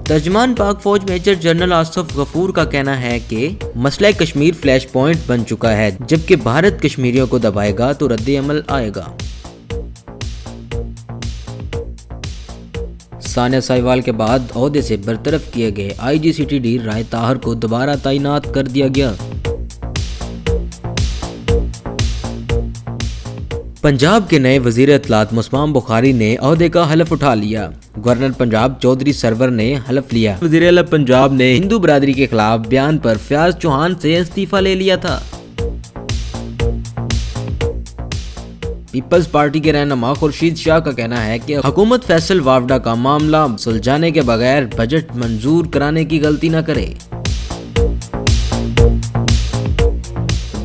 तर्जमान पाक फौज major general Asif Ghafoor का कहना है कि मसला कश्मीर फ्लैश पॉइंट बन चुका है, जबकि भारत कश्मीरियों को दबाएगा तो रद्द अमल आएगा। सानिया साहिवाल के बाद ओहदे से बरतरफ किए गए IGCTD राय ताहर को दोबारा तैनात कर दिया गया। पंजाब के नए वजीर इत्तलात मुस्मान बुखारी ने ओहदे का हलफ उठा लिया। गवर्नर पंजाब चौधरी सरवर ने हलफ लिया। वजीर आला पंजाब ने हिंदू बरादरी के खिलाफ बयान पर फयाज चौहान से इस्तीफा ले लिया था। पीपल्स पार्टी के रहनुमा खुर्शीद शाह का कहना है कि हुकूमत फैसल वावडा का मामला सुलझाने के बगैर बजट मंजूर कराने की गलती न करे।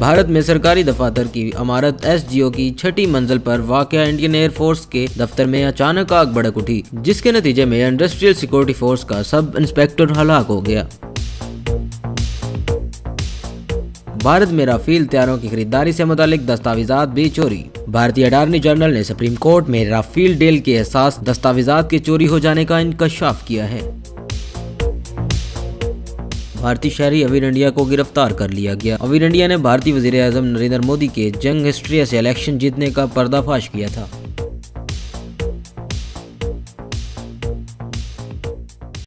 भारत में सरकारी दफातर की इमारत SGO की 6ठी मंजिल पर वाक़या इंडियन एयर फोर्स के दफ्तर में अचानक आग भड़क उठी, जिसके नतीजे में इंडस्ट्रियल सिक्योरिटी फोर्स का सब इंस्पेक्टर हलाक हो गया। भारत में राफेल तैयारों की खरीदारी से मुतालिक दस्तावेजात भी चोरी। भारतीय अटॉर्नी जनरल ने सुप्रीम कोर्ट में राफेल डील के एहसास दस्तावेजात के चोरी हो जाने का इंकशाफ किया है। भारतीय शहरी अवीर इंडिया को गिरफ्तार कर लिया गया। अवीर इंडिया ने भारतीय वजीर आज़म नरेंद्र मोदी के जंग हिस्ट्री से इलेक्शन जीतने का पर्दाफाश किया था।